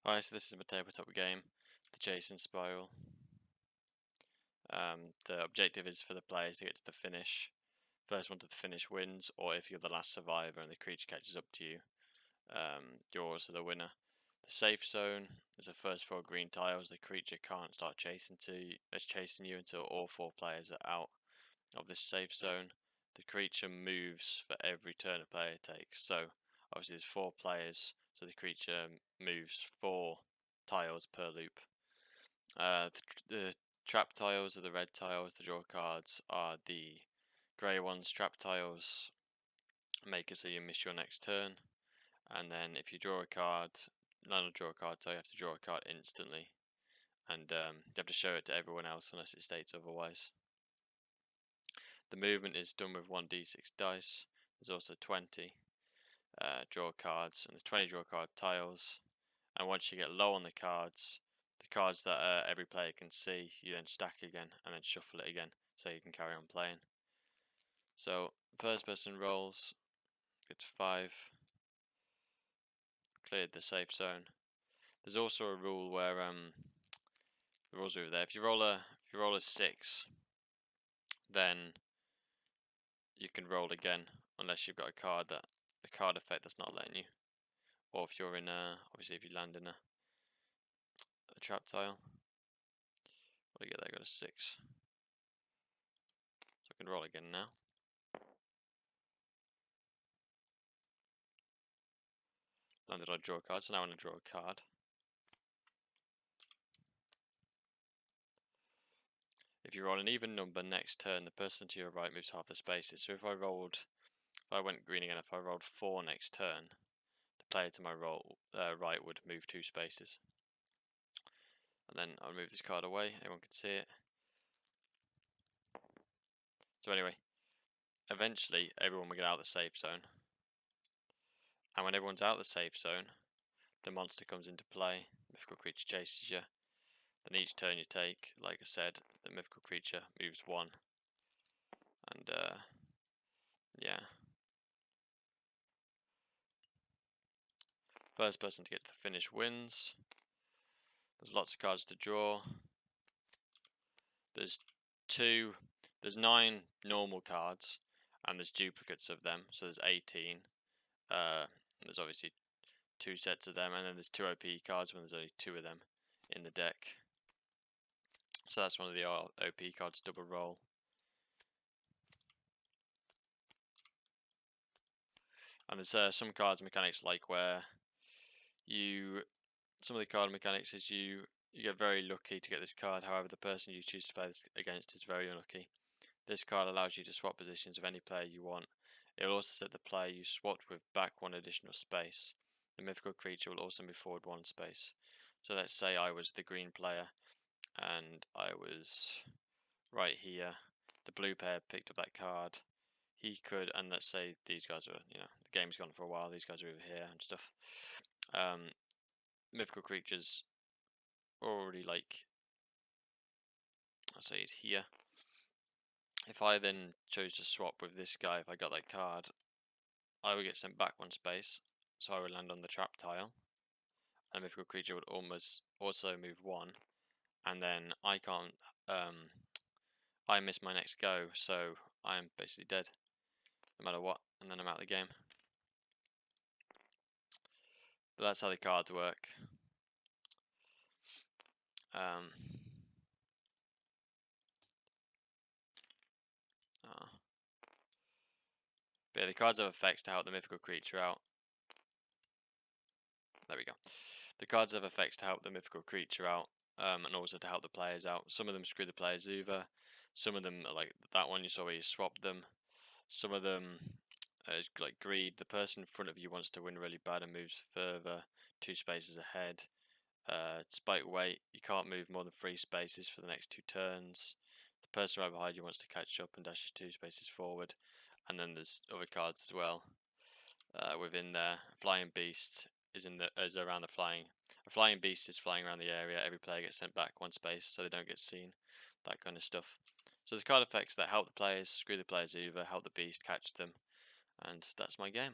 Alright, so this is my tabletop game, the Jason Spiral. The objective is for the players to get to the finish. First one to the finish wins, or if you're the last survivor and the creature catches up to you, you're also the winner. The safe zone is the first 4 green tiles. The creature can't start chasing you until all 4 players are out of this safe zone. The creature moves for every turn a player takes. So obviously there's 4 players, so the creature moves 4 tiles per loop. The trap tiles are the red tiles. The draw cards are the grey ones. Trap tiles make it so you miss your next turn, and then if you draw a card, draw a card, so you have to draw a card instantly, and you have to show it to everyone else unless it states otherwise. The movement is done with 1d6 dice. There's also 20 draw cards, and there's 20 draw card tiles. And once you get low on the cards that every player can see, you then stack again and then shuffle it again so you can carry on playing. So first person rolls, get to 5, cleared the safe zone. There's also a rule where the rules are over there. If you roll a 6, then you can roll again unless you've got a card effect that's not letting you, or if you're in obviously if you land in a trap tile. What do I get there? I got a 6. So I can roll again now. Landed on draw a card, so now I'm going to draw a card. If you roll an even number next turn, the person to your right moves half the spaces. So if I went green again, if I rolled 4 next turn, the player to my right would move 2 spaces. And then I'll move this card away, everyone can see it. So anyway, eventually everyone will get out of the safe zone. And when everyone's out of the safe zone, the monster comes into play, mythical creature chases you. Then each turn you take, like I said, the mythical creature moves 1. And yeah. First person to get to the finish wins. There's lots of cards to draw. There's 9 normal cards, and there's duplicates of them, so there's 18. There's obviously 2 sets of them, and then there's 2 OP cards when there's only 2 of them in the deck. So that's one of the OP cards, double roll. And there's some cards mechanics like where some of the card mechanics is you get very lucky to get this card, however the person you choose to play this against is very unlucky. This card allows you to swap positions with any player you want. It will also set the player you swapped with back 1 additional space. The mythical creature will also move forward 1 space. So let's say I was the green player and I was right here. The blue player picked up that card. He could, and let's say these guys are, the game's gone for a while, these guys are over here and stuff. Mythical creatures already, like, I'll say he's here. If I then chose to swap with this guy, if I got that card, I would get sent back 1 space, so I would land on the trap tile. And the mythical creature would also move 1, and then I can't, I miss my next go, so I'm basically dead, no matter what, and then I'm out of the game. But that's how the cards work. But yeah, the cards have effects to help the mythical creature out. There we go. The cards have effects to help the mythical creature out, and also to help the players out. Some of them screw the players over. Some of them are like that one you saw where you swapped them. Some of them is like greed. The person in front of you wants to win really bad and moves further 2 spaces ahead. Spike weight, you can't move more than 3 spaces for the next 2 turns. The person right behind you wants to catch up and dashes 2 spaces forward. And then there's other cards as well within there. Flying beast is around the flying. A flying beast is flying around the area. Every player gets sent back 1 space so they don't get seen. That kind of stuff. So there's card effects that help the players, screw the players over, help the beast catch them, and that's my game.